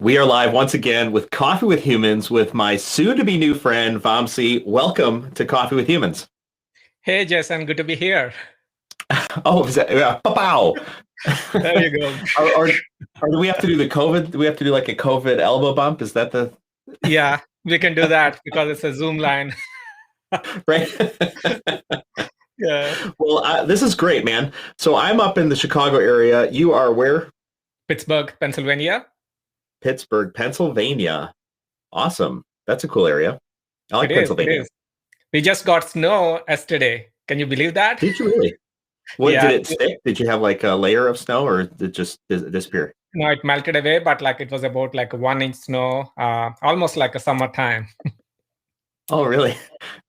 We are live once again with Coffee with Humans with my soon-to-be new friend, Vamsi. Welcome to Coffee with Humans. Hey, Jason, good to be here. Oh, is that, yeah, pow. There you go. or, or, or do we have to do the COVID? Do we have to do like a COVID elbow bump? Is that the Yeah, we can do that because it's a Zoom line. right? Yeah. Well, this is great, man. So I'm up in the Chicago area. You are where? Pittsburgh, Pennsylvania. Pittsburgh, Pennsylvania. Awesome. That's a cool area. I It like is, it Pennsylvania. is. We just got snow yesterday. Can you believe that? Did you really? What did Yeah. it stick? Did you have like a layer of snow, or did it just disappear? No, it melted away, but like it was about like 1 inch snow, almost like a summertime. Oh, really?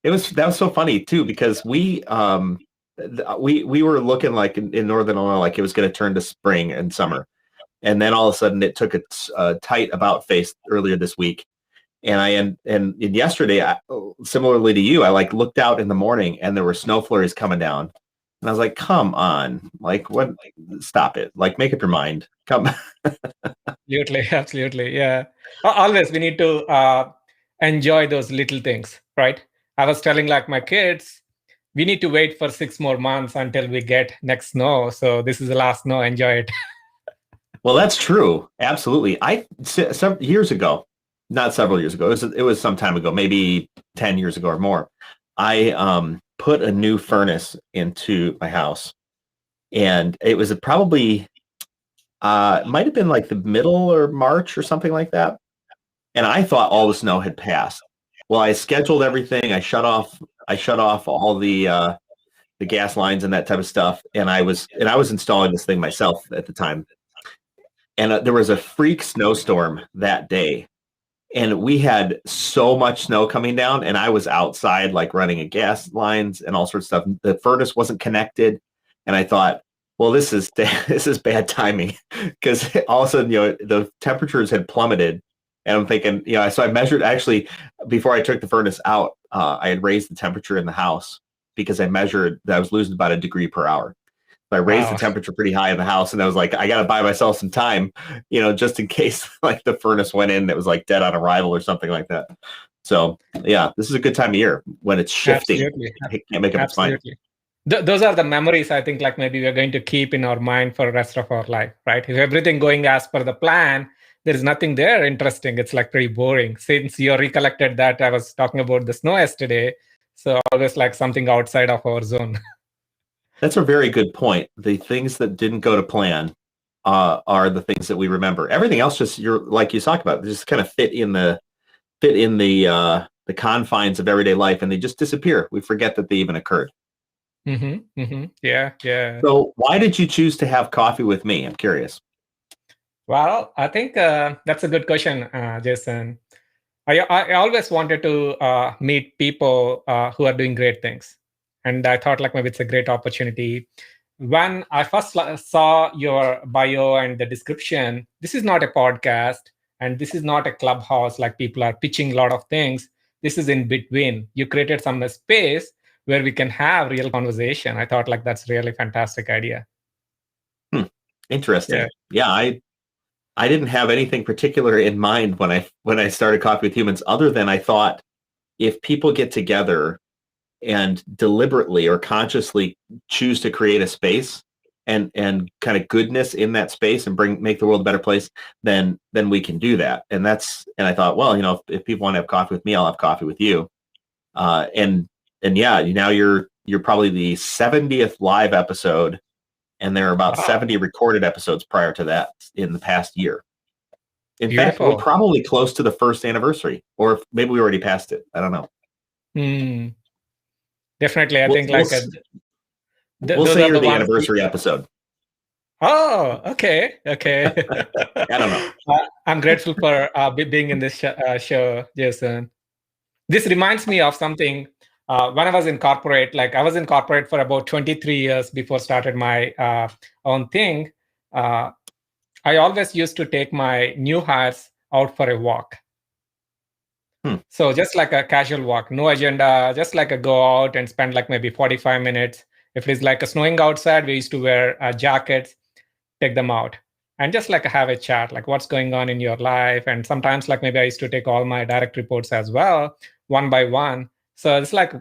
That was so funny too because we were looking like in Northern Illinois like it was going to turn to spring and summer, and then all of a sudden it took a tight about face earlier this week, and and yesterday, similarly to you, I like looked out in the morning and there were snow flurries coming down, and I was like, "Come on, like what? Stop it! Like make up your mind. Come." Absolutely, absolutely. Yeah. Always we need to enjoy those little things, right? I was telling like my kids, we need to wait for 6 more months until we get next snow. So this is the last snow. Enjoy it. Well, that's true. Absolutely. Several years ago, not several years ago, it was some time ago, maybe 10 years ago or more. I put a new furnace into my house, and it was probably it might have been like the middle or March or something like that. And I thought all the snow had passed. Well, I scheduled everything. I shut off all the gas lines and that type of stuff, and I was installing this thing myself at the time, and there was a freak snowstorm that day, and we had so much snow coming down, and I was outside like running a gas lines and all sorts of stuff. The furnace wasn't connected, and I thought, well, this is this is bad timing because all of a sudden, the temperatures had plummeted, and I'm thinking, so I measured actually before I took the furnace out. I had raised the temperature in the house because I measured that I was losing about a degree per hour. I raised the Wow. temperature pretty high in the house, and I was like, I got to buy myself some time, just in case like the furnace went in that was like dead on arrival or something like that. So yeah, this is a good time of year when it's shifting. Absolutely. It can't make up its mind. Absolutely. Those are the memories I think like maybe we're going to keep in our mind for the rest of our life, right? If everything going as per the plan, there is nothing there interesting. It's like pretty boring. Since you recollected that I was talking about the snow yesterday, so always like something outside of our zone. That's a very good point. The things that didn't go to plan are the things that we remember. Everything else just you're like you talked about, just kind of fit in the confines of everyday life, and they just disappear. We forget that they even occurred. Yeah, yeah. So why did you choose to have coffee with me? I'm curious. Well, I think that's a good question, Jason. I always wanted to meet people who are doing great things. And I thought like maybe it's a great opportunity. When I first saw your bio and the description, this is not a podcast and this is not a clubhouse like people are pitching a lot of things. This is in between. You created some space where we can have real conversation. I thought like that's really fantastic idea. Hmm. Yeah. Interesting. Yeah, I didn't have anything particular in mind when I started Coffee with Humans, other than I thought if people get together and deliberately or consciously choose to create a space and kind of goodness in that space and make the world a better place, then we can do that. And I thought, well, if people want to have coffee with me, I'll have coffee with you. Uh, and and yeah, now you're probably the 70th live episode, and there are about Wow. 70 recorded episodes prior to that in the past year. In fact, we're Beautiful. probably close to the first anniversary, or maybe we already passed it. I don't know. Hmm. Definitely. I We'll think we'll, like s- we'll those say are you're the the ones. anniversary episode. Oh, okay, okay. I don't know. I'm grateful for being in this show, Jason. This reminds me of something. When I was in corporate, like I was in corporate for about 23 years before started my own thing. Uh, I always used to take my new hires out for a walk. Hmm. So just like a casual walk, no agenda, just like a go out and spend like maybe 45 minutes. If it is like a snowing outside, we used to wear jackets, take them out. and just like have a chat, like what's going on in your life. And sometimes like maybe I used to take all my direct reports as well, one by one. So it's like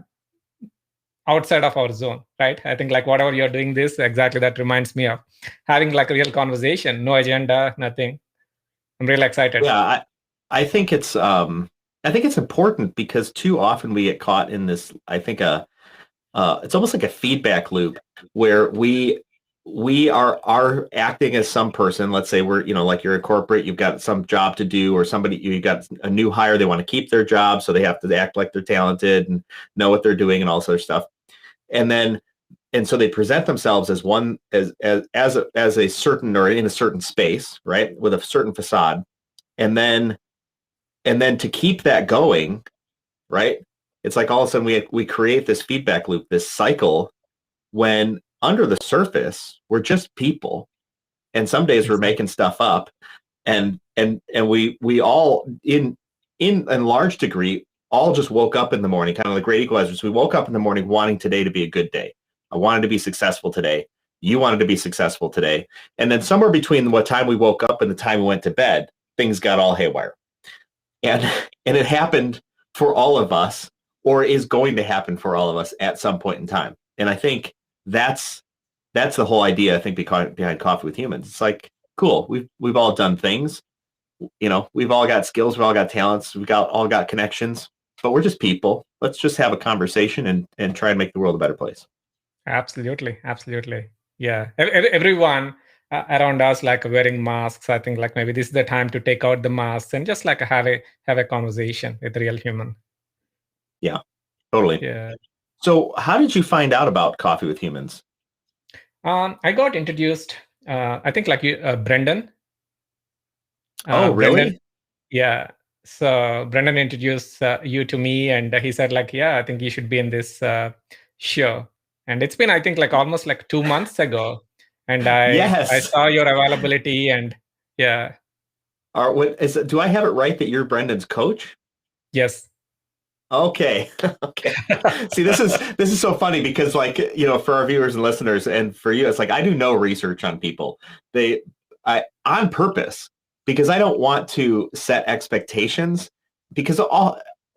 outside of our zone, right? I think like whatever you're doing this, exactly that reminds me of having like a real conversation, no agenda, nothing. I'm really excited. Yeah, I think it's important because too often we get caught in this, I think it's almost like a feedback loop where we are acting as some person. Let's say we're, like you're a corporate, you've got some job to do, or somebody, you got a new hire, they want to keep their job, so they have to act like they're talented and know what they're doing and all this other stuff. And so they present themselves as one as a certain, or in a certain space, right, with a certain facade. And then to keep that going, right, it's like all of a sudden we create this feedback loop, this cycle, when under the surface we're just people, and some days we're making stuff up, and we all in large degree all just woke up in the morning, kind of the great equalizers. We woke up in the morning wanting today to be a good day. I wanted to be successful today. You wanted to be successful today. And then somewhere between what time we woke up and the time we went to bed, things got all haywire. And it happened for all of us, or is going to happen for all of us at some point in time. And I think that's the whole idea, I think, behind Coffee with Humans. It's like, cool, we've all done things. We've all got skills, we've all got talents, all got connections, but we're just people. Let's just have a conversation and try and make the world a better place. Absolutely. Yeah. Everyone around us like wearing masks. I think like maybe this is the time to take out the masks and just like have a conversation with a real human. Yeah, totally. Yeah. So how did you find out about Coffee with Humans? I got introduced, I think like you, Brendan. Oh, really? Brendan, yeah. So Brendan introduced you to me, and he said like, yeah, I think you should be in this show. And it's been, I think, like almost like 2 months ago. And I Yes. saw your availability, and yeah. Do I have it right that you're Brendan's coach? Yes. Okay. Okay. See, this is so funny because, like, for our viewers and listeners, and for you, it's like I do no research on people. I on purpose, because I don't want to set expectations, because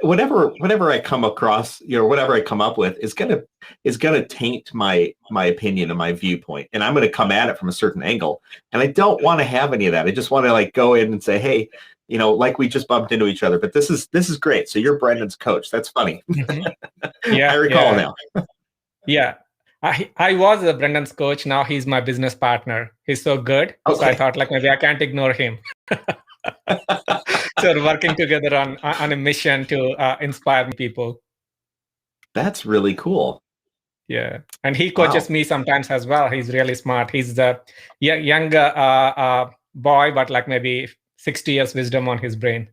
whatever I come across, whatever I come up with is gonna taint my opinion and my viewpoint, and I'm gonna come at it from a certain angle, and I don't want to have any of that. I just want to like go in and say, hey, like we just bumped into each other, but this is great. So you're Brendan's coach. That's funny. Mm-hmm. Yeah, I recall now. Yeah. I was Brendan's coach. Now he's my business partner. He's so good. Okay. So I thought like maybe I can't ignore him. So we're working together on a mission to inspire people. That's really cool. Yeah. And he coaches me sometimes as well. He's really smart. He's the young boy, but like maybe 60 years wisdom on his brain.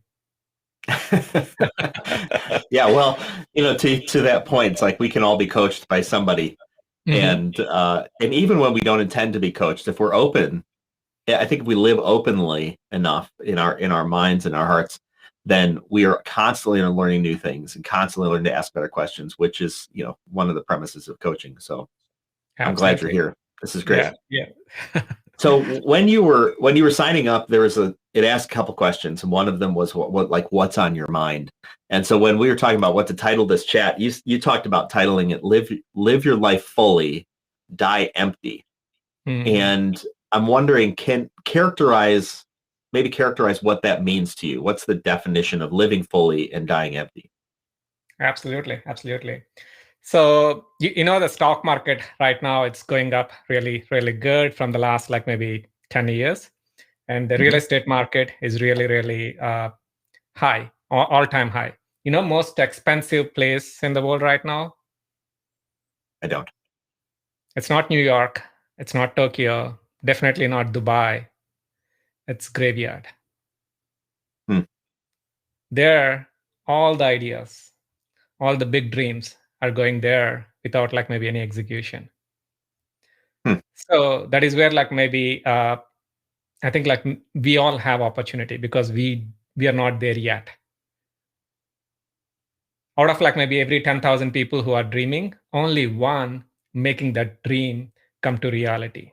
Yeah, well, to that point, it's like we can all be coached by somebody. Mm-hmm. And even when we don't intend to be coached, if we're open, I think if we live openly enough in our minds and our hearts, then we are constantly learning new things and constantly learning to ask better questions, which is one of the premises of coaching. So absolutely. I'm glad you're here. This is great. Yeah. So when you were signing up, it asked a couple questions, and one of them was what's on your mind. And so when we were talking about what to title this chat, you talked about titling it "Live Your Life Fully, Die Empty." Mm-hmm. And I'm wondering, can characterize what that means to you. What's the definition of living fully and dying empty? Absolutely. So, the stock market right now, it's going up really, really good from the last like maybe 10 years. And the real estate market is really, really high, all-time high. Most expensive place in the world right now? I don't. It's not New York. It's not Tokyo. Definitely not Dubai. It's graveyard. There, all the ideas, all the big dreams are going there without like maybe any execution. So that is where like maybe I think like we all have opportunity, because we are not there yet. Out of like maybe every 10,000 people who are dreaming, only one making that dream come to reality.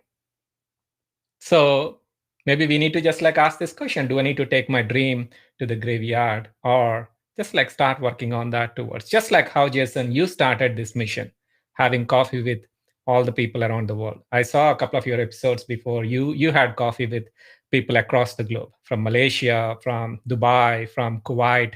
So maybe we need to just like ask this question: do I need to take my dream to the graveyard, or just like start working on that towards, just like how, Jason, you started this mission, having coffee with all the people around the world. I saw a couple of your episodes before. You had coffee with people across the globe, from Malaysia, from Dubai, from Kuwait,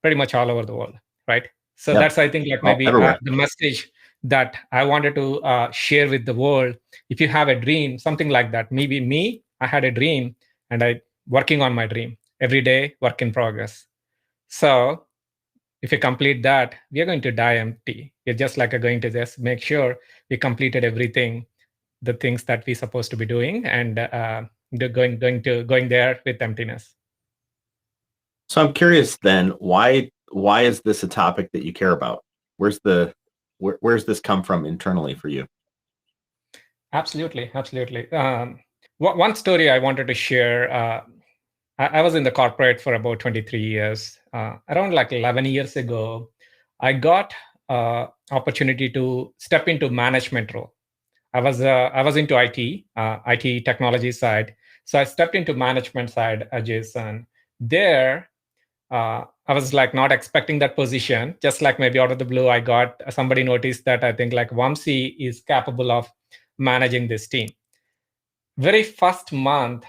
pretty much all over the world, right? So Yep. that's, I think, like Oh, maybe everywhere. the message that I wanted to share with the world. If you have a dream, something like that, maybe me, I had a dream and I working on my dream every day, work in progress. So if you complete that, we are going to die empty. You're just like going to just make sure we completed everything, the things that we're supposed to be doing, and going there with emptiness. So I'm curious then, why is this a topic that you care about? Where's this come from internally for you? Absolutely, absolutely. One story I wanted to share. I was in the corporate for about 23 years. Around like 11 years ago, I got opportunity to step into management role. I was into IT technology side. So I stepped into management side, Jason. There, I was like not expecting that position. Just like maybe out of the blue, I got somebody noticed that I think like Vamsi is capable of managing this team. Very first month,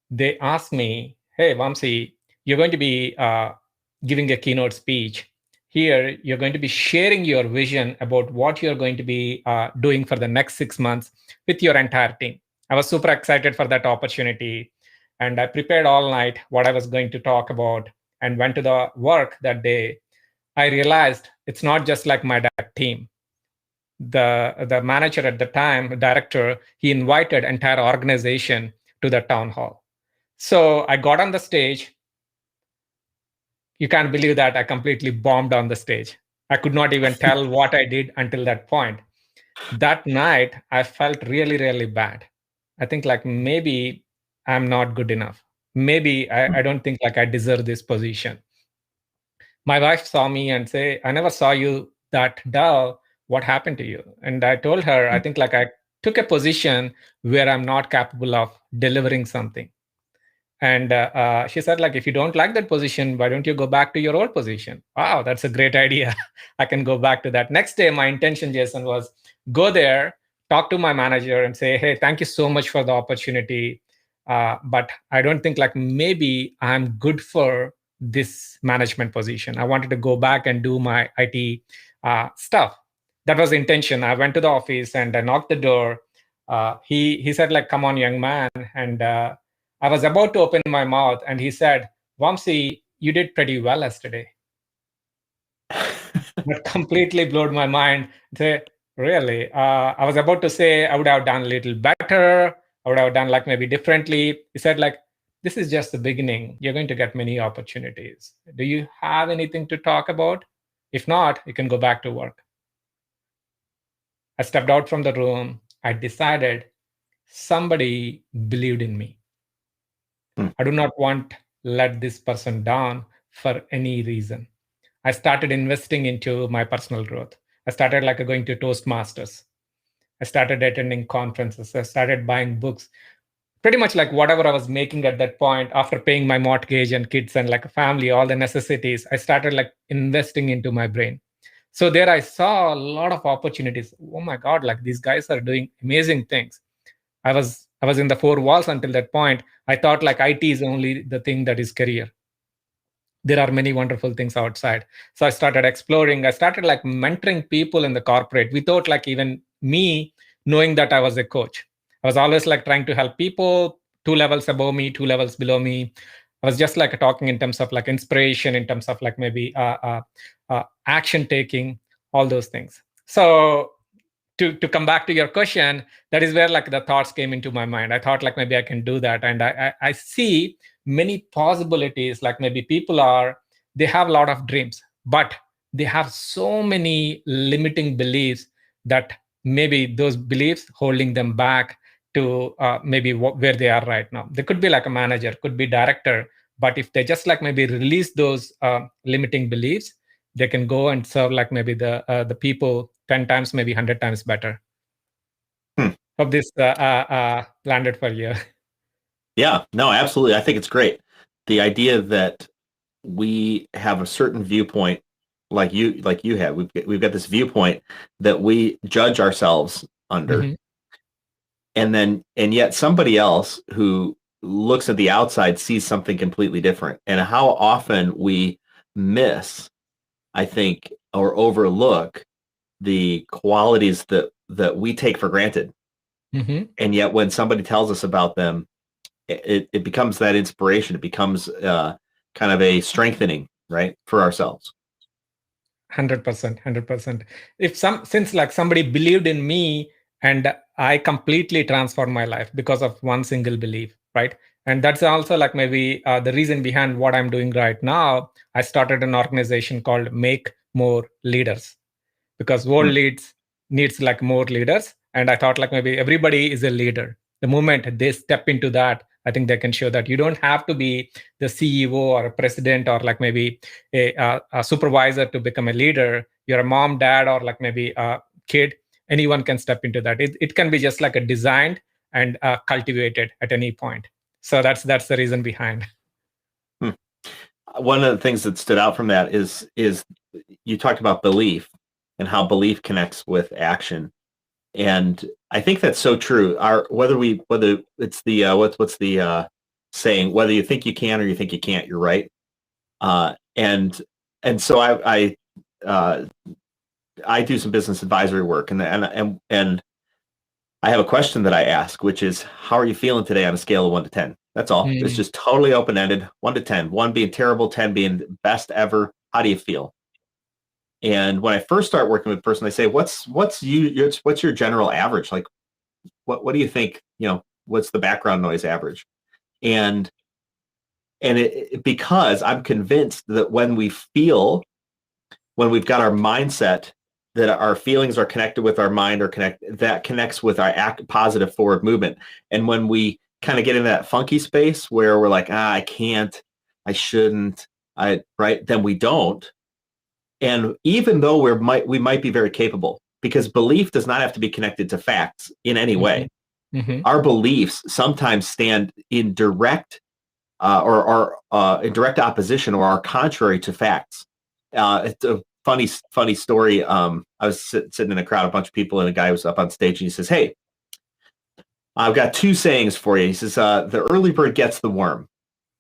they asked me, "Hey, Vamsi, you're going to be giving a keynote speech. Here, you're going to be sharing your vision about what you're going to be doing for the next 6 months with your entire team." I was super excited for that opportunity. And I prepared all night what I was going to talk about and went to the work that day. I realized it's not just like my direct team. The manager at the time, director, he invited entire organization to the town hall. So I got on the stage. You can't believe that I completely bombed on the stage. I could not even tell what I did until that point. That night, I felt really, really bad. I think like maybe I'm not good enough. Maybe I don't think like I deserve this position. My wife saw me and say, "I never saw you that dull. What happened to you?" And I told her, I think like I took a position where I'm not capable of delivering something. And she said, like, if you don't like that position, why don't you go back to your old position? Wow, that's a great idea. I can go back to that. Next day, my intention, Jason, was go there, talk to my manager and say, hey, thank you so much for the opportunity. But I don't think like maybe I'm good for this management position. I wanted to go back and do my IT stuff. That was the intention. I went to the office and I knocked the door. He said, like, come on, young man. And I was about to open my mouth and he said, Vamsi, you did pretty well yesterday. That completely blew my mind. Say, really? I was about to say I would have done a little better. I would have done like maybe differently. He said, like, this is just the beginning. You're going to get many opportunities. Do you have anything to talk about? If not, you can go back to work. I stepped out from the room. I decided somebody believed in me. I do not want let this person down for any reason. I started investing into my personal growth. I started like going to Toastmasters. I started attending conferences. I started buying books. Pretty much like whatever I was making at that point, after paying my mortgage and kids and like a family, all the necessities, I started like investing into my brain. So there I saw a lot of opportunities. Oh my God, like these guys are doing amazing things. I was in the four walls until that point. I thought like IT is only the thing that is career. There are many wonderful things outside. So I started exploring. I started like mentoring people in the corporate without like even me knowing that I was a coach. I was always like trying to help people 2 levels above me, 2 levels below me. I was just like talking in terms of like inspiration, in terms of like maybe action taking, all those things. So to come back to your question, that is where like the thoughts came into my mind. I thought like maybe I can do that, and I see many possibilities. Like maybe people are, they have a lot of dreams, but they have so many limiting beliefs that maybe those beliefs holding them back to maybe where they are right now. They could be like a manager, could be director, but if they just like maybe release those limiting beliefs, they can go and serve like maybe the people 10 times, maybe 100 times better. Hmm. Hope this landed for you. Yeah, no, absolutely. I think it's great. The idea that we have a certain viewpoint, like you have, we've got this viewpoint that we judge ourselves under, Hmm. and yet somebody else who looks at the outside sees something completely different. And how often we miss, I think, or overlook the qualities that we take for granted. Hmm. And yet when somebody tells us about them, it becomes that inspiration. It becomes kind of a strengthening, right, for ourselves. 100%, 100%. If some, since like somebody believed in me and I completely transformed my life because of one single belief, right? And that's also like maybe the reason behind what I'm doing right now. I started an organization called Make More Leaders, because world Hmm. needs like more leaders. And I thought like maybe everybody is a leader. The moment they step into that, I think they can show that you don't have to be the CEO or a president or like maybe a supervisor to become a leader. You're a mom, dad, or like maybe a kid. Anyone can step into that. It can be just like a designed and cultivated at any point. So that's the reason behind. Hmm. One of the things that stood out from that is you talked about belief and how belief connects with action. And I think that's so true. Our whether it's the what's the saying, whether you think you can or you think you can't, you're right. Uh, and and so uh, I do some business advisory work, and I have a question that I ask, which is, how are you feeling today on a scale of 1 to 10? That's all. It's Mm. just totally open ended. 1 to 10. 1 being terrible, 10 being best ever. How do you feel? And when I first start working with a person, I say, what's your general average? Like, what do you think? What's the background noise average? And because I'm convinced that when we've got our mindset, that our feelings are connected with our mind, or that connects with our positive forward movement. And when we kind of get in that funky space where we're like, I can't, I shouldn't, right, then we don't. And even though we might be very capable, because belief does not have to be connected to facts in any way. Mhm. Mhm. Our beliefs sometimes stand in direct in direct opposition or are contrary to facts. It's a funny story. I was sitting in a crowd, a bunch of people, and a guy was up on stage, and he says, "Hey, I've got two sayings for you." He says, "The early bird gets the worm."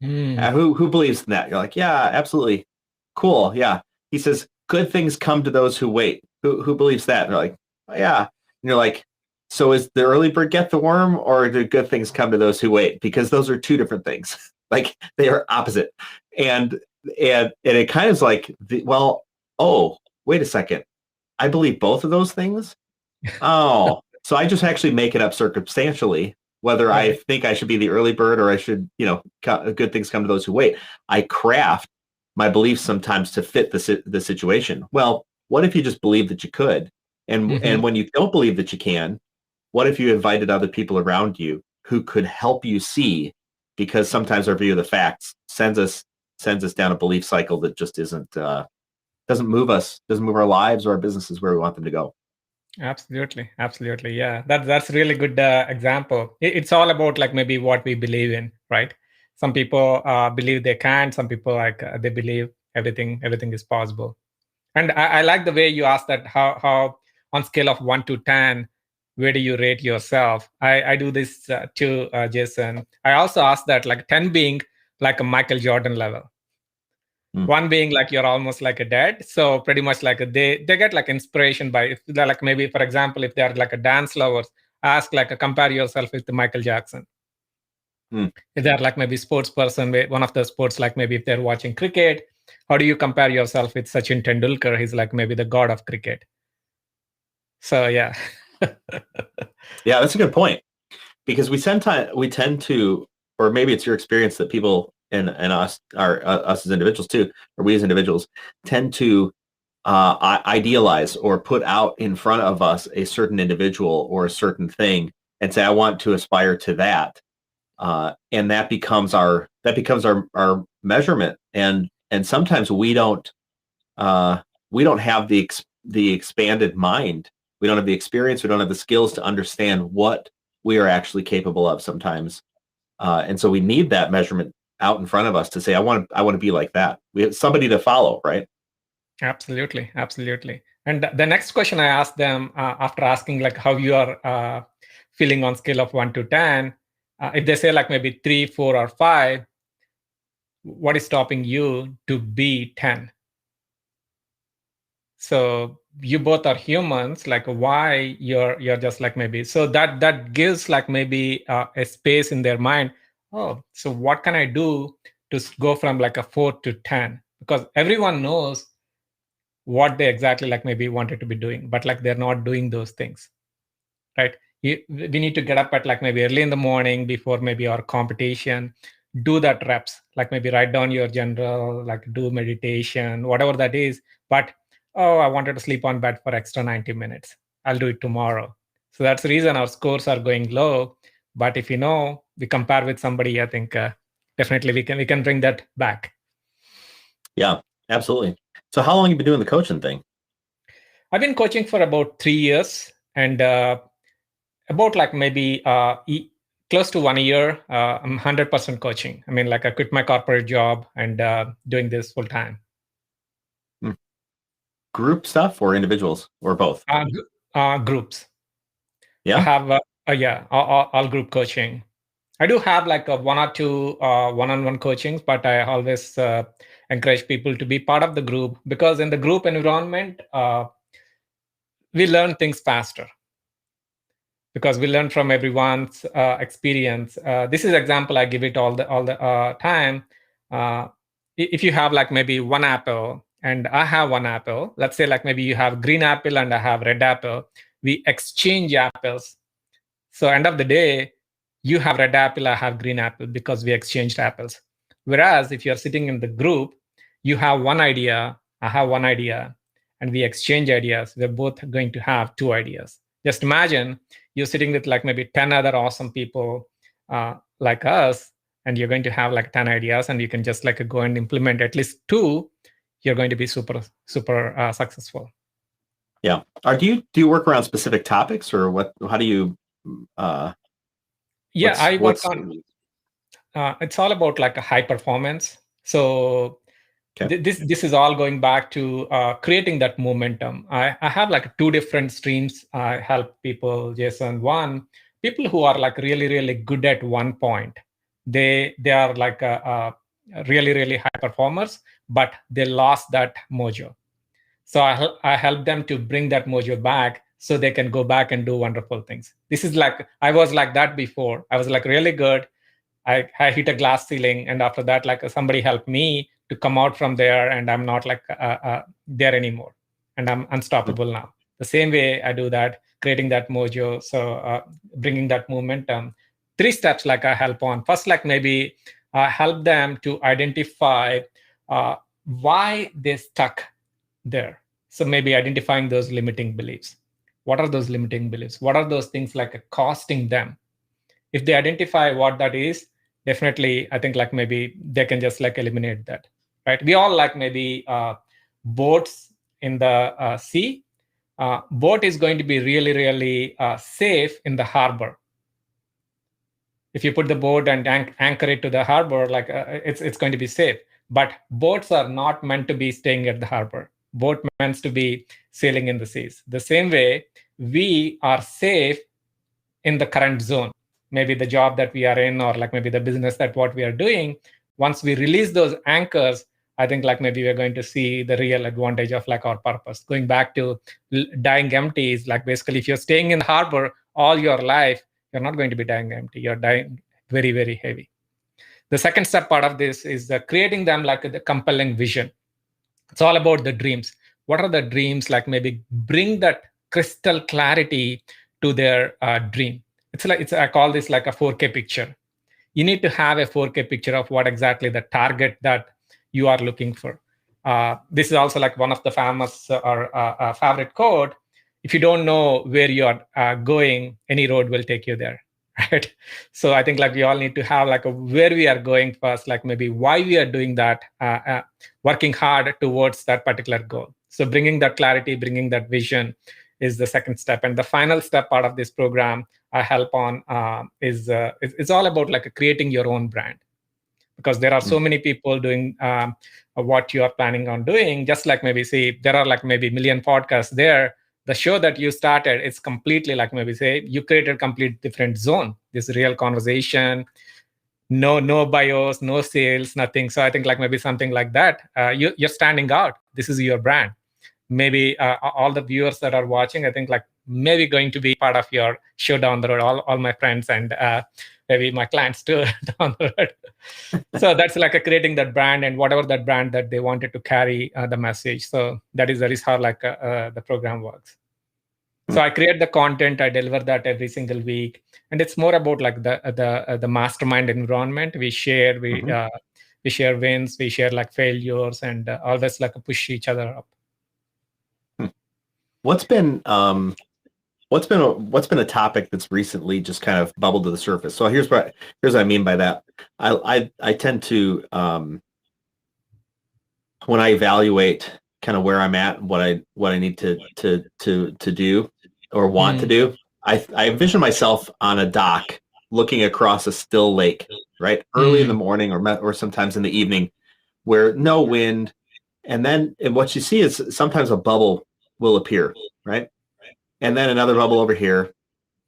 Mm. Who believes in that? You're like, "Yeah, absolutely, cool, yeah." He says, "Good things come to those who wait." Who believes that? And they're like, oh, "Yeah." And you're like, "So is the early bird get the worm, or do good things come to those who wait?" Because those are two different things. Like, they are opposite. And and it kind of is like, well, oh, wait a second. I believe both of those things. Oh, so I just actually make it up circumstantially, whether I Right. think I should be the early bird or I should, good things come to those who wait. I craft my beliefs sometimes to fit the situation. Well, what if you just believe that you could? And Mhm. when you don't believe that you can, what if you invited other people around you who could help you see? Because sometimes our view of the facts sends us down a belief cycle that just isn't doesn't move us, doesn't move our lives or our businesses where we want them to go. Absolutely, absolutely. Yeah, that's really good example. It's all about like maybe what we believe in, right? Some people believe they can. Some people like they believe everything is possible. And I like the way you asked that. How on scale of 1 to 10, where do you rate yourself? I do this too, Jason. I also asked that like 10 being like a Michael Jordan level, Mm. one being like you're almost like a dad, so pretty much like they get like inspiration by, if they're like maybe for example if they're like a dance lovers, ask like compare yourself with the Michael Jackson. Mm. If they're like maybe sports person, one of the sports, like maybe if they're watching cricket, how do you compare yourself with Sachin Tendulkar? He's like maybe the god of cricket. So yeah. Yeah, that's a good point. Because we tend to, or maybe it's your experience that people and us are us as individuals too, or we as individuals tend to idealize or put out in front of us a certain individual or a certain thing and say, I want to aspire to that. And that becomes our measurement. And sometimes we don't have the expanded mind. We don't have the experience. We don't have the skills to understand what we are actually capable of sometimes. And so we need that measurement out in front of us to say, I want to be like that. We have somebody to follow, right? Absolutely, absolutely. And the next question I asked them after asking like how you are feeling on scale of 1 to 10, if they say like maybe 3, 4, or 5, what is stopping you to be 10? So you both are humans. Like why you're just like maybe so that gives like maybe a space in their mind. Oh, so what can I do to go from like a 4 to 10? Because everyone knows what they exactly like maybe wanted to be doing, but like they're not doing those things, right? We need to get up at like maybe early in the morning before maybe our competition, do that reps, like maybe write down your general, like do meditation, whatever that is. But oh, I wanted to sleep on bed for extra 90 minutes. I'll do it tomorrow. So that's the reason our scores are going low. But if we compare with somebody, I think definitely we can bring that back. Yeah, absolutely. So how long have you been doing the coaching thing? I've been coaching for about 3 years, and about like maybe close to 1 year, I'm 100% coaching. I mean, like I quit my corporate job and doing this full time. Group stuff or individuals or both? Groups. I Yeah. have, yeah, all group coaching. I do have like a 1 or 2 one-on-one coachings, but I always encourage people to be part of the group, because in the group environment, we learn things faster, because we learn from everyone's experience. This is example I give it all the time. Uh, if you have like maybe one apple and I have one apple, let's say like maybe you have green apple and I have red apple, we exchange apples. So end of the day, you have red apple, I have green apple, because we exchanged apples. Whereas if you're sitting in the group, you have one idea, I have one idea, and we exchange ideas. We're both going to have 2 ideas. Just imagine you're sitting with like maybe 10 other awesome people like us, and you're going to have like 10 ideas, and you can just like go and implement at least 2. You're going to be super, super successful. Yeah. Do you work around specific topics, or what? How do you? Uh, Yeah, I work what's? on. It's all about like a high performance. So Okay. this is all going back to creating that momentum. I have like 2 different streams. I help people, Jason. One, people who are like really really good at one point. They are like a really really high performers, but they lost that mojo. So I help them to bring that mojo back, so they can go back and do wonderful things. This is like I was like that before. I was like really good. I hit a glass ceiling, and after that, like somebody helped me to come out from there, and I'm not like there anymore, and I'm unstoppable now. The same way I do that, creating that mojo, so bringing that momentum. 3 steps like I help on. First, like maybe help them to identify why they stuck there. So maybe identifying those limiting beliefs. What are those limiting beliefs? What are those things like costing them? If they identify what that is, definitely I think like maybe they can just like eliminate that, right? We all like maybe boats in the sea. Boat is going to be really really safe in the harbor. If you put the boat and anchor it to the harbor, like it's going to be safe. But boats are not meant to be staying at the harbor. Boat meant to be sailing in the seas. The same way, we are safe in the current zone, maybe the job that we are in, or like maybe the business that what we are doing. Once we release those anchors, I think like maybe we're going to see the real advantage of like our purpose. Going back to dying empty is like basically if you're staying in the harbor all your life, you're not going to be dying empty, you're dying very very heavy. The second step part of this is creating them like the compelling vision. It's all about the dreams. What are the dreams? Like maybe bring that crystal clarity to their dream. It's like I call this like a 4K picture. You need to have a 4K picture of what exactly the target that you are looking for. This is also like one of the famous or favorite quote. If you don't know where you are going, any road will take you there, right? So I think like we all need to have like a where we are going first, like maybe why we are doing that, working hard towards that particular goal. So bringing that clarity, bringing that vision is the second step. And the final step part of this program I help on is it's all about like creating your own brand, because there are so many people doing what you are planning on doing. Just like maybe say there are like maybe million podcasts there. The show that you started, it's completely like maybe say you created a complete different zone. This real conversation, no bios, no sales, nothing. So I think like maybe something like that. You're standing out. This is your brand. Maybe all the viewers that are watching, I think like maybe going to be part of your show down the road. All my friends and maybe my clients too down the road. So that's like creating that brand and whatever that brand that they wanted to carry the message. So that is how like the program works. So I create the content, I deliver that every single week, and it's more about like the mastermind environment. We share we share wins, we share like failures, and always like push each other up. What's been a topic that's recently just kind of bubbled to the surface? So here's what I mean by that. I tend to when I evaluate kind of where I'm at and what I need to do or want to do, I envision myself on a dock looking across a still lake, right? Early in the morning or sometimes in the evening, where no wind, and what you see is sometimes a bubble will appear, right? And then another bubble over here,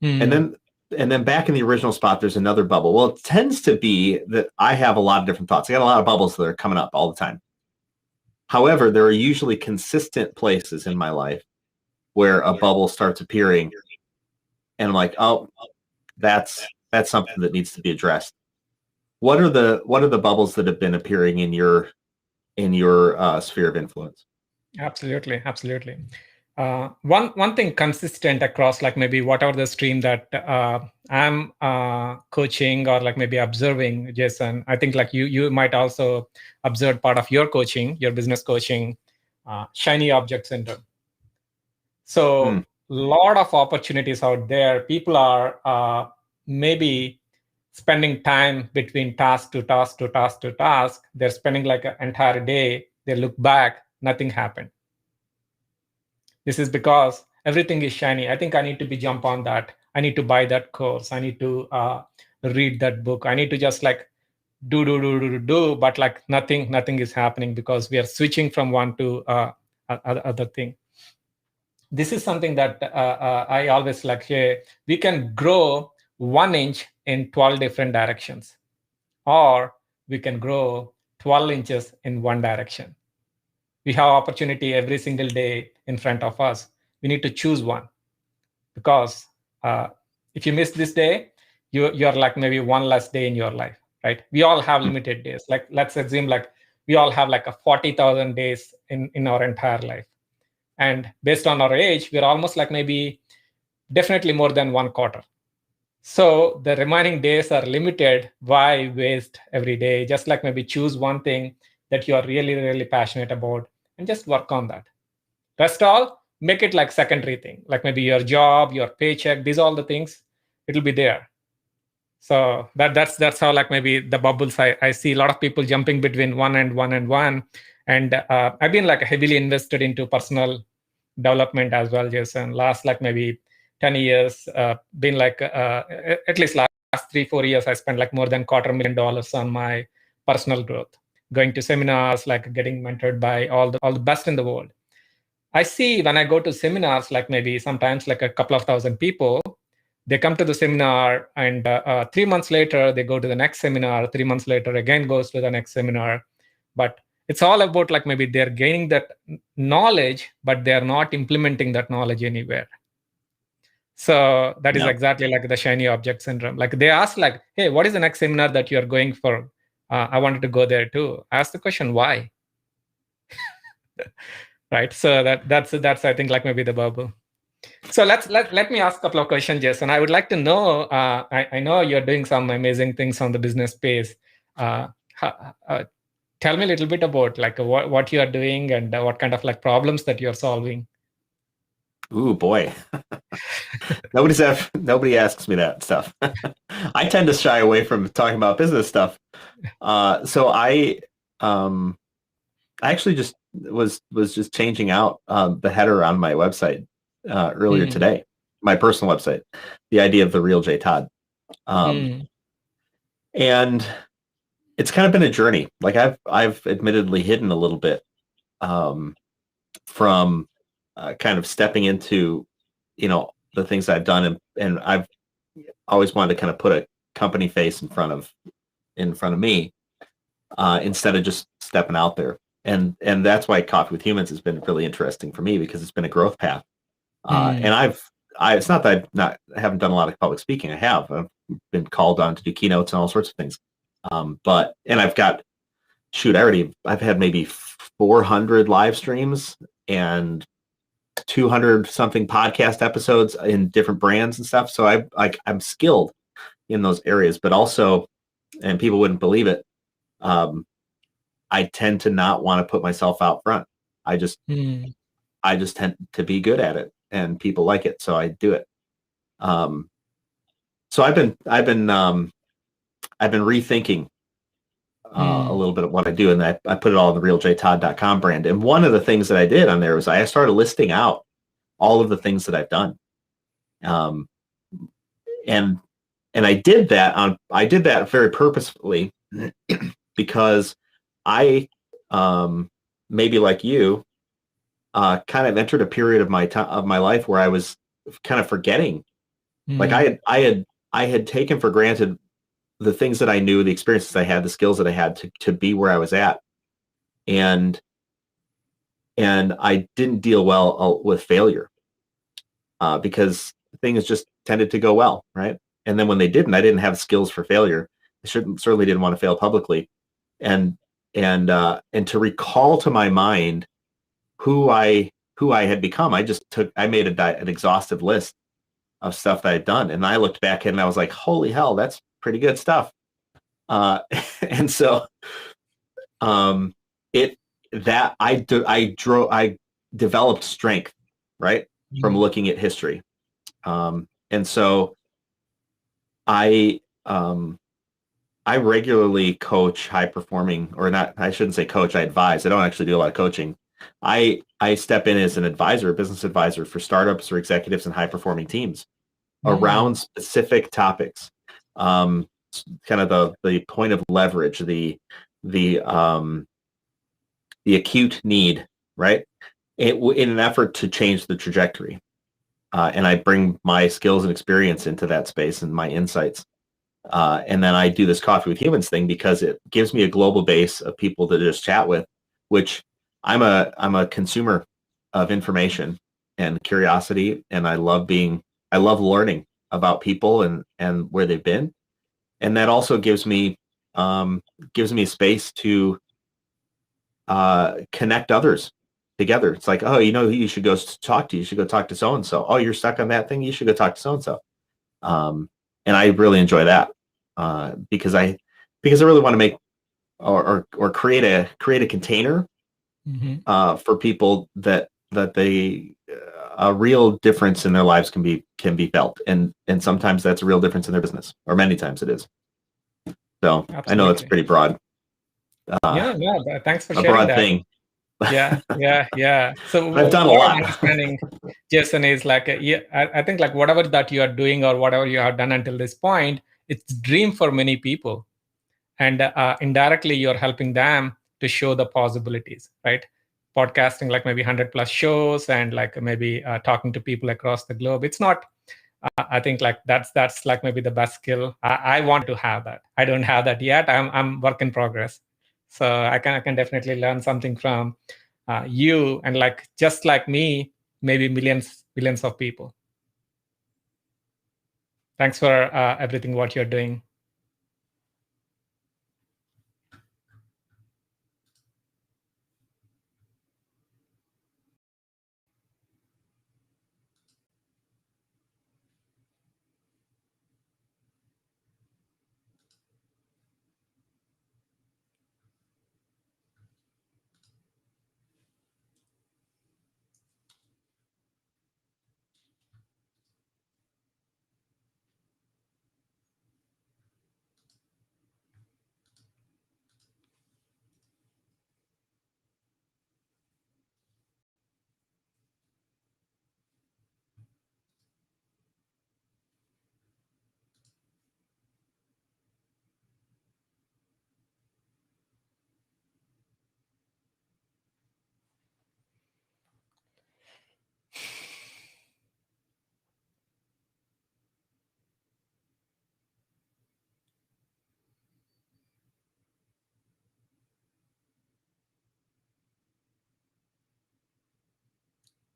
and then back in the original spot, there's another bubble. Well, it tends to be that I have a lot of different thoughts. I got a lot of bubbles that are coming up all the time. However, there are usually consistent places in my life where a bubble starts appearing, and I'm like, oh, that's something that needs to be addressed. What are the bubbles that have been appearing in your sphere of influence? Absolutely. One thing consistent across like maybe whatever the stream that I'm coaching or like maybe observing, Jason. I think like you might also observe part of your coaching, your business coaching, shiny object syndrome. So a lot of opportunities out there. People are maybe spending time between task to task to task to task. They're spending like an entire day. They look back, nothing happened. This is because everything is shiny. I think I need to jump on that. I need to buy that course. I need to read that book. I need to just like do, but like nothing is happening because we are switching from one to other thing. This is something that I always like. Hey, we can grow 1 inch in 12 different directions, or we can grow 12 inches in one direction. We have opportunity every single day in front of us. We need to choose one, because if you miss this day, you're like maybe one less day in your life, right? We all have limited days. Like let's assume like we all have like a 40,000 days in our entire life, and based on our age, we're almost like maybe definitely more than one quarter. So the remaining days are limited. Why waste every day? Just like maybe choose one thing that you are really passionate about and just work on that. Rest all, make it like secondary thing, like maybe your job, your paycheck, these all the things, it'll be there. So that's how like maybe the bubbles. I see a lot of people jumping between one and one. And I've been like heavily invested into personal development as well, Jason. Last like maybe 10 years, been like at least last 3-4 years, I spent like more than $250,000 on my personal growth, going to seminars, like getting mentored by all the best in the world. I see when I go to seminars, like maybe sometimes like a couple of thousand people, they come to the seminar, and 3 months later, they go to the next seminar. 3 months later, again goes to the next seminar. But it's all about like maybe they're gaining that knowledge, but they're not implementing that knowledge anywhere. So that is exactly like the shiny object syndrome. Like they ask like, hey, what is the next seminar that you're going for? I wanted to go there too. Ask the question, why? Right. So that's I think like maybe the bubble. So let me ask a couple of questions, Jason. I would like to know. I know you're doing some amazing things on the business space. Tell me a little bit about like what you are doing and what kind of like problems that you're solving. Ooh, boy. Nobody asks me that stuff. I tend to shy away from talking about business stuff. So I actually just was just changing out the header on my website earlier Mm. today. My personal website, the idea of the real J Todd, um, Mm. and it's kind of been a journey. Like I've admittedly hidden a little bit um, from kind of stepping into, the things I've done, and I've always wanted to kind of put a company face in front of me instead of just stepping out there. And that's why Coffee with Humans has been really interesting for me because it's been a growth path. Mm. And it's not that I haven't done a lot of public speaking. I've been called on to do keynotes and all sorts of things. And I've had maybe 400 live streams and 200 something podcast episodes in different brands and stuff. So I'm skilled in those areas, but also, and people wouldn't believe it, um, I tend to not want to put myself out front. I just Mm. I just tend to be good at it, and people like it, so I do it. Um, so I've been rethinking a Mm. little bit of what I do, and I put it all in the realjtodd.com brand. And one of the things that I did on there was I started listing out all of the things that I've done. Um, and and I did that very purposefully because I maybe like you kind of entered a period of my life where I was kind of forgetting. Like Mm. I had taken for granted the things that I knew, the experiences I had, the skills that I had to be where I was at, and I didn't deal well with failure because things just tended to go well, right? And then when they didn't, I didn't have skills for failure. I certainly didn't want to fail publicly, and and to recall to my mind who I had become, I made an exhaustive list of stuff that I'd done, and I looked back at it and I was like, holy hell, that's pretty good stuff. Uh, and so um, it that I developed strength, right, from Mm. looking at history. And so I um, I regularly coach high performing, or not, I shouldn't say coach, I advise. I don't actually do a lot of coaching. I step in as an advisor, a business advisor for startups or executives and high performing teams Mm. around specific topics. Um, Kind of the point of leverage, the um, the acute need, right? In an effort to change the trajectory. And I bring my skills and experience into that space and my insights. And then I do this Coffee with Humans thing because it gives me a global base of people to just chat with, which I'm a consumer of information and curiosity, and I love learning about people and where they've been, and that also gives me a space to connect others together. It's like, oh, who you should go talk to. You should go talk to so and so. Oh, you're stuck on that thing. You should go talk to so and so. And I really enjoy that because I really want to make or create a container Mhm. for people that a real difference in their lives can be felt, and sometimes that's a real difference in their business, or many times it is. So I know it's Absolutely. pretty broad, uh, Yeah, yeah. Thanks for a sharing broad that. thing. Yeah, yeah, yeah. So I've done a what I'm lot. understanding, Jason, is like, yeah, I think like whatever that you are doing or whatever you have done until this point, it's dream for many people, and indirectly you're helping them to show the possibilities, right? Podcasting, like maybe 100 plus shows, and like maybe talking to people across the globe. It's not. I think like that's like maybe the best skill. I want to have that. I don't have that yet. I'm work in progress. So I can definitely learn something from you, and like just like me, maybe millions of people. Thanks for everything what you're doing.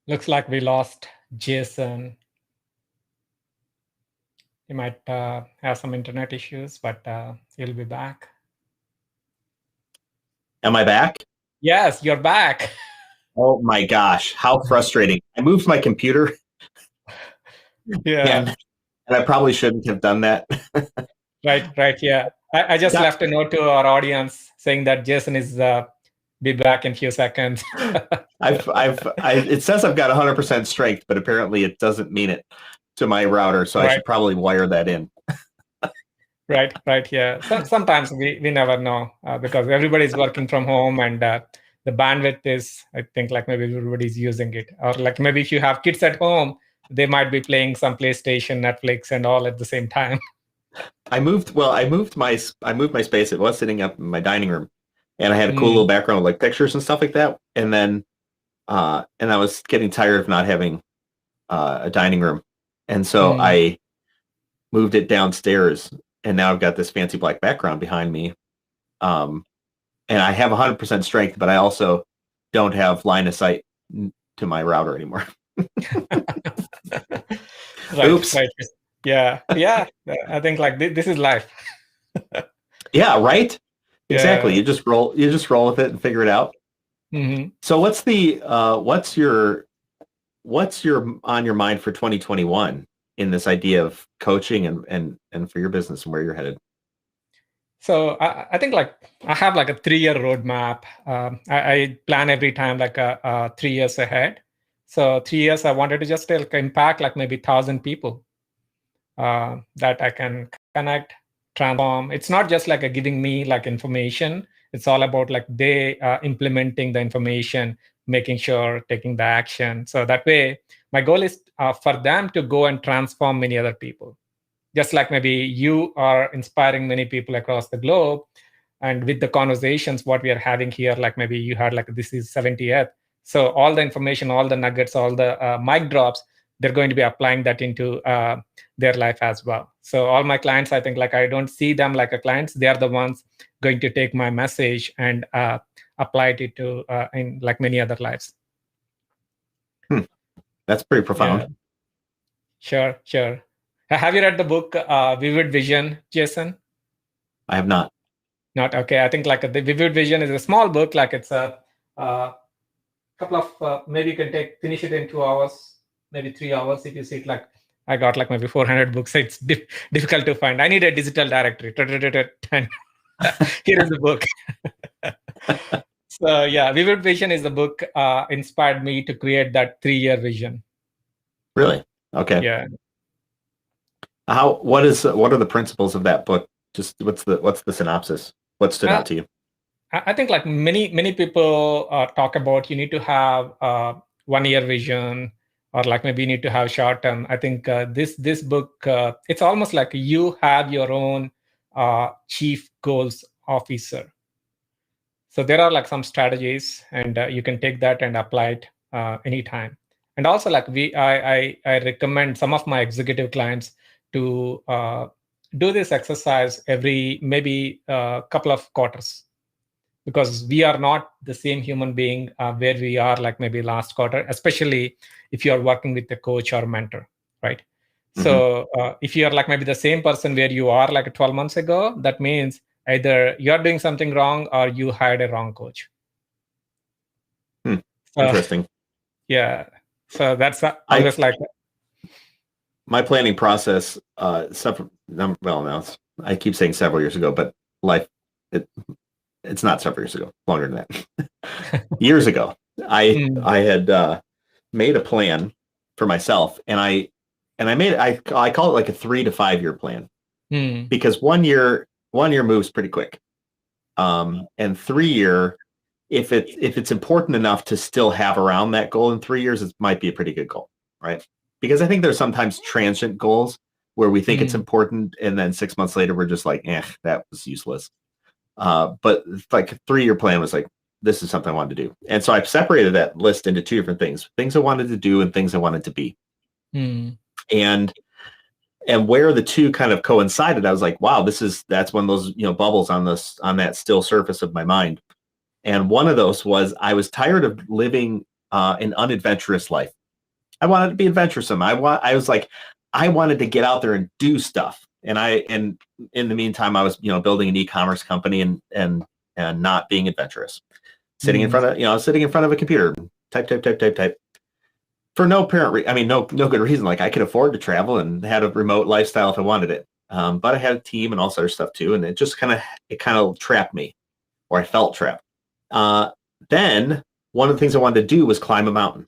Looks like we lost Jason. He might have some internet issues, but he'll be back. Am I back? Yes, you're back. Oh my gosh, how frustrating. I moved my computer Yeah. and I probably shouldn't have done that. Right. Yeah. I just left a note to our audience saying that Jason is be back in a few seconds. It says I've got 100% strength, but apparently it doesn't mean it to my router, so I should probably wire that in. Right. Yeah. Sometimes we never know because everybody's working from home and the bandwidth is, I think, like maybe everybody's using it. Or like maybe if you have kids at home, they might be playing some PlayStation, Netflix, and all at the same time. I moved my space. It was sitting up in my dining room, and I had a cool little background with like pictures and stuff like that. And then and I was getting tired of not having a dining room, and so I moved it downstairs, and now I've got this fancy black background behind me. And I have 100% strength, but I also don't have line of sight to my router anymore. Oops. Right. Yeah. I think like this is life. Yeah. Right. Exactly. You just roll with it and figure it out. So what's your on your mind for 2021 in this idea of coaching and for your business and where you're headed? So I think like I have like a 3-year roadmap. I plan every time like 3 years ahead. So 3 years, I wanted to just impact like maybe 1,000 people that I can connect, transform. It's not just like giving me like information. It's all about like they implementing the information, making sure taking the action. So that way, my goal is for them to go and transform many other people. Just like maybe you are inspiring many people across the globe. And with the conversations, what we are having here, like maybe you had like this is 70th. So all the information, all the nuggets, all the mic drops, they're going to be applying that into their life as well. So all my clients, I think like I don't see them like a clients. They are the ones going to take my message and apply it to in like many other lives. That's pretty profound. Yeah. Sure. Have you read the book Vivid Vision, Jason? I have not. Not okay. I think like the Vivid Vision is a small book. Like it's a couple of maybe you can finish it in 2 hours, maybe 3 hours if you see it. Like I got like maybe 400 books. So it's difficult to find. I need a digital directory. Here is the book. So yeah, Vivid Vision is the book inspired me to create that 3-year vision. Really? Okay. Yeah. What are the principles of that book? Just what's the synopsis? What stood out to you? I think like many people talk about you need to have 1-year vision or like maybe you need to have short term. I think this book it's almost like you have your own chief goals officer. So there are like some strategies and you can take that and apply it anytime. And also like I recommend some of my executive clients to do this exercise every maybe a couple of quarters, because we are not the same human being where we are like maybe last quarter, especially if you are working with a coach or mentor, right? So if you are like maybe the same person where you are like 12 months ago, that means either you're doing something wrong or you hired a wrong coach. Interesting. Yeah. So that's always like my planning process. I keep saying several years ago, but it's not several years ago. Longer than that. Years ago, I had made a plan for myself, and I call it like a 3 to 5 year plan, because 1 year moves pretty quick, and 3 year, if it's important enough to still have around that goal in 3 years, it might be a pretty good goal, right? Because I think there's sometimes transient goals where we think it's important, and then 6 months later we're just like, that was useless. But like a 3 year plan was like, this is something I wanted to do, and so I've separated that list into 2 different things I wanted to do and things I wanted to be. And where the 2 kind of coincided, I was like, wow, that's one of those bubbles on that still surface of my mind. And one of those was I was tired of living an unadventurous life. I wanted to be adventuresome. I was like, I wanted to get out there and do stuff. And in the meantime, I was, building an e-commerce company and not being adventurous, sitting in Mm. front of, sitting in front of a computer, type, type, type, type, type, for no apparent I mean, no good reason. Like, I could afford to travel and had a remote lifestyle if I wanted it. But I had a team and all sorts of stuff too. And it kind of trapped me, or I felt trapped. Then one of the things I wanted to do was climb a mountain.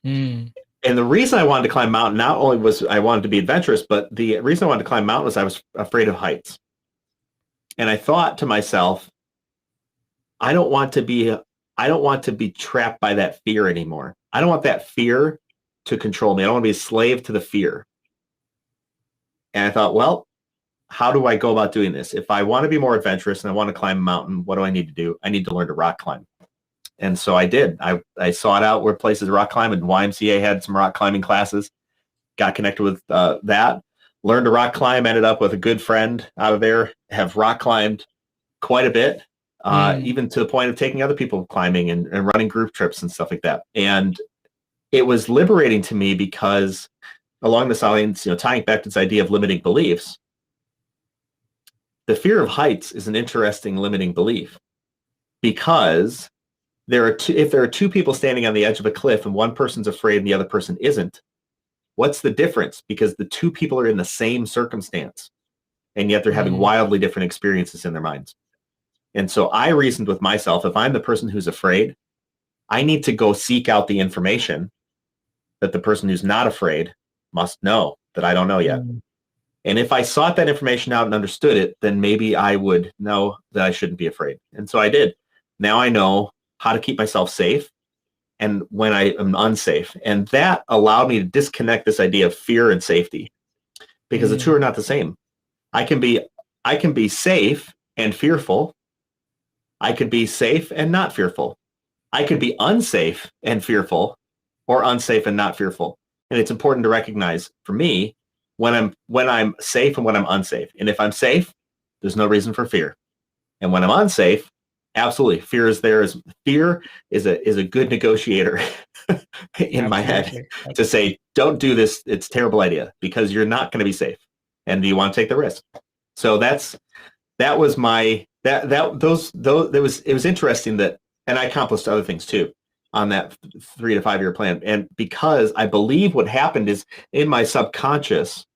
Mm. And the reason I wanted to climb a mountain, not only was I wanted to be adventurous, but the reason I wanted to climb a mountain was I was afraid of heights. And I thought to myself, I don't want to be trapped by that fear anymore. I don't want that fear to control me. I don't want to be a slave to the fear. And I thought, well, how do I go about doing this? If I want to be more adventurous and I want to climb a mountain, what do I need to do? I need to learn to rock climb. And so I did. I sought out where places to rock climb, and YMCA had some rock climbing classes. Got connected with that. Learned to rock climb. Ended up with a good friend out of there. Have rock climbed quite a bit, even to the point of taking other people climbing and running group trips and stuff like that. And it was liberating to me because, along the lines, tying back to this idea of limiting beliefs, the fear of heights is an interesting limiting belief, because if there are two people standing on the edge of a cliff and one person's afraid and the other person isn't, what's the difference? Because the two people are in the same circumstance, and yet they're having wildly different experiences in their minds. And so I reasoned with myself, if I'm the person who's afraid, I need to go seek out the information that the person who's not afraid must know that I don't know yet. And if I sought that information out and understood it, then maybe I would know that I shouldn't be afraid. And so I did. Now I know how to keep myself safe and when I am unsafe. And that allowed me to disconnect this idea of fear and safety, because the two are not the same. I can be safe and fearful. I could be safe and not fearful. I could be unsafe and fearful, or unsafe and not fearful. And it's important to recognize, for me, when I'm safe and when I'm unsafe. And if I'm safe, there's no reason for fear. And when I'm unsafe, absolutely, fear is there. Fear is a good negotiator in my head to say, don't do this. It's a terrible idea, because you're not going to be safe. And do you want to take the risk? So it was interesting that, and I accomplished other things too on that 3 to 5 year plan. And because I believe what happened is, in my subconscious,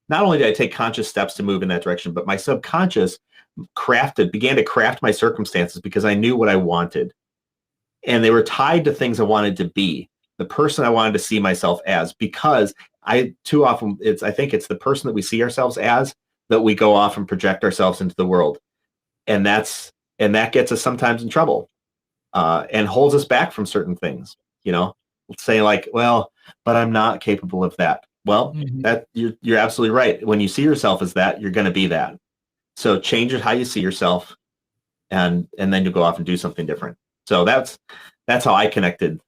not only did I take conscious steps to move in that direction, but my subconscious began to craft my circumstances, because I knew what I wanted. And they were tied to things I wanted to be, the person I wanted to see myself as, because I think it's the person that we see ourselves as that we go off and project ourselves into the world. And that gets us sometimes in trouble, and holds us back from certain things, say like, well, but I'm not capable of that. Well, that you're absolutely right. When you see yourself as that, you're going to be that. So change it how you see yourself, and then you go off and do something different. So that's how I connected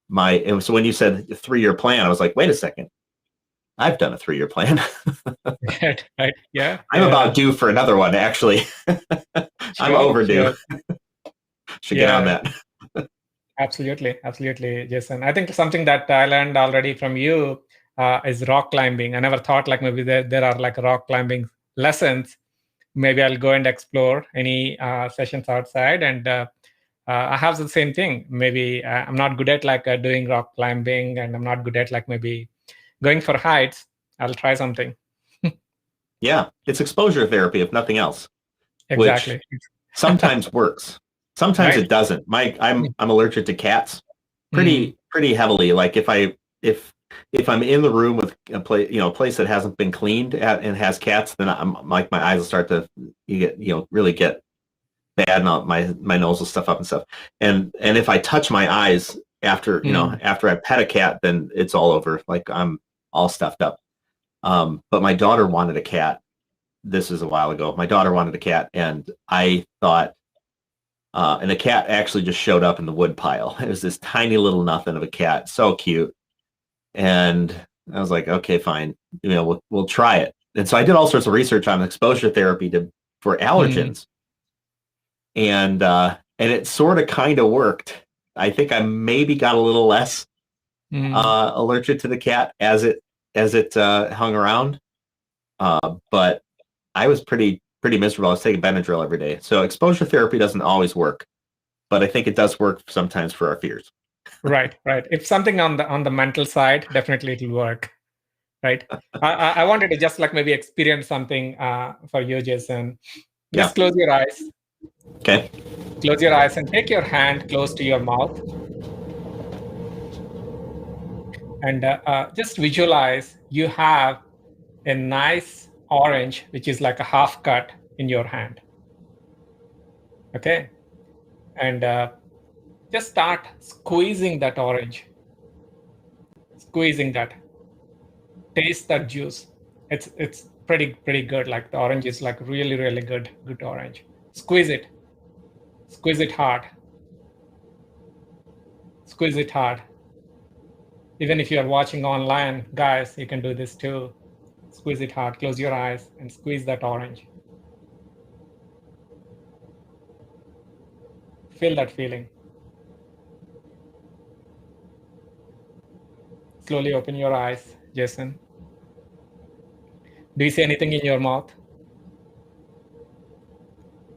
so when you said 3-year plan, I was like, wait a second, I've done a 3-year plan. Right. Yeah. I'm about due for another one, actually. I'm overdue. Should get on that. Absolutely, Jason. I think something that I learned already from you is rock climbing. I never thought like maybe there are like rock climbing lessons. Maybe I'll go and explore any sessions outside. And I have the same thing. Maybe I'm not good at like doing rock climbing, and I'm not good at like maybe going for heights. I'll try something. Yeah, it's exposure therapy, if nothing else. Exactly. Which sometimes works. Sometimes it doesn't. I'm allergic to cats pretty heavily. Like if I'm in the room with a place that hasn't been cleaned and has cats, then I'm like, my eyes will start to really get bad, and my nose will stuff up and stuff. And if I touch my eyes after I pet a cat, then it's all over. Like, I'm all stuffed up. But my daughter wanted a cat. This was a while ago. My daughter wanted a cat, and I thought, and the cat actually just showed up in the wood pile. It was this tiny little nothing of a cat, so cute. And I was like, okay, fine, we'll try it. And so I did all sorts of research on exposure therapy for allergens, and it sort of kind of worked. I think I maybe got a little less allergic to the cat as it hung around. But I was pretty miserable. I was taking Benadryl every day. So exposure therapy doesn't always work, but I think it does work sometimes for our fears. Right. If something on the mental side, definitely it'll work. Right. I wanted to just like maybe experience something for you, Jason. Just close your eyes. Okay. Close your eyes and take your hand close to your mouth. And just visualize you have a nice orange, which is like a half cut in your hand. Okay. And just start squeezing that orange. Squeezing that. Taste that juice. It's pretty good. Like the orange is like really good orange. Squeeze it. Squeeze it hard. Squeeze it hard. Even if you're watching online, guys, you can do this too. Squeeze it hard. Close your eyes and squeeze that orange. Feel that feeling. Slowly open your eyes, Jason. Do you see anything in your mouth?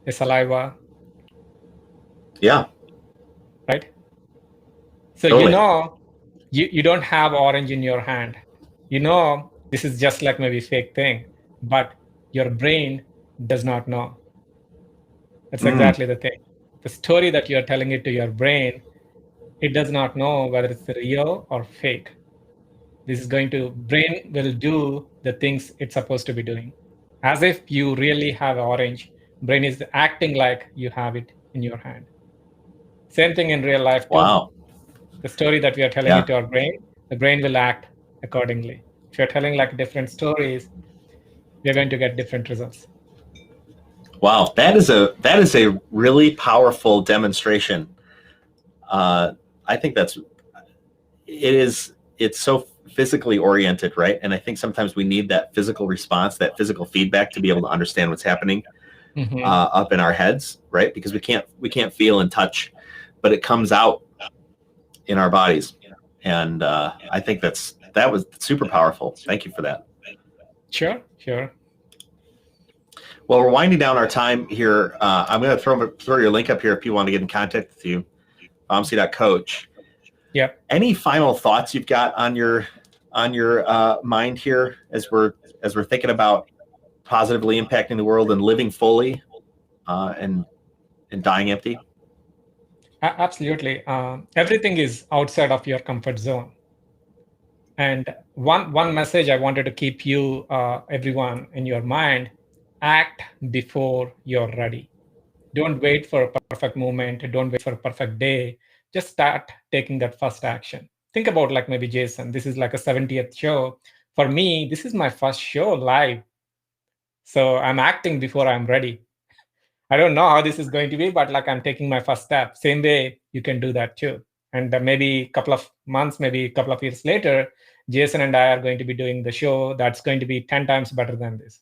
A saliva? Yeah. Right? So totally. You know, you don't have orange in your hand. You know, this is just like maybe fake thing, but your brain does not know. That's exactly the thing. The story that you're telling it to your brain, it does not know whether it's real or fake. This is brain will do the things it's supposed to be doing. As if you really have orange, brain is acting like you have it in your hand. Same thing in real life too. Wow. The story that we are telling it to our brain, the brain will act accordingly. If you're telling like different stories, we're going to get different results. Wow, that is a really powerful demonstration. I think it's so physically oriented, right? And I think sometimes we need that physical response, that physical feedback to be able to understand what's happening up in our heads, right? Because we can't feel and touch, but it comes out in our bodies. And I think that was super powerful. Thank you for that. Sure. Well, we're winding down our time here. I'm going to throw your link up here if you want to get in contact with you, Vamsi.coach. Yeah. Any final thoughts you've got on your mind here as we're thinking about positively impacting the world and living fully and dying empty? Absolutely. Everything is outside of your comfort zone. And one message I wanted to keep you, everyone, in your mind: act before you're ready. Don't wait for a perfect moment. Don't wait for a perfect day. Just start taking that first action. Think about like maybe Jason. This is like a 70th show. For me, this is my first show live. So I'm acting before I'm ready. I don't know how this is going to be, but like I'm taking my first step. Same way you can do that too. And maybe a couple of months, maybe a couple of years later, Jason and I are going to be doing the show that's going to be 10 times better than this.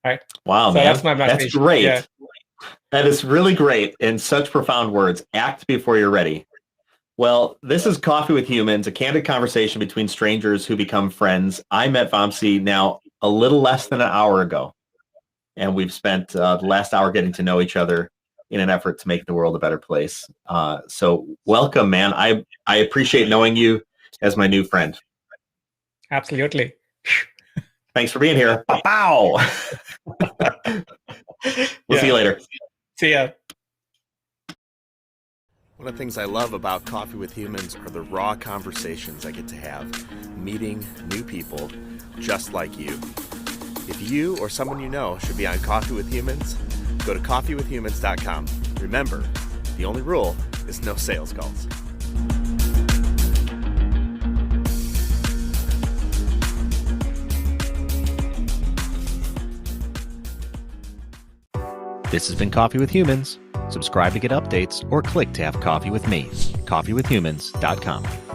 Right? Wow, so man. That's my message. That's great. Yeah. That is really great in such profound words. Act before you're ready. Well, this is Coffee with Humans, a candid conversation between strangers who become friends. I met Vamsi now a little less than an hour ago, and we've spent the last hour getting to know each other in an effort to make the world a better place. So welcome, man. I appreciate knowing you as my new friend. Absolutely. Thanks for being here. Pow! We'll see you later. See ya. One of the things I love about Coffee with Humans are the raw conversations I get to have, meeting new people just like you. If you or someone you know should be on Coffee with Humans, go to coffeewithhumans.com. Remember, the only rule is no sales calls. This has been Coffee with Humans. Subscribe to get updates or click to have coffee with me. coffeewithhumans.com.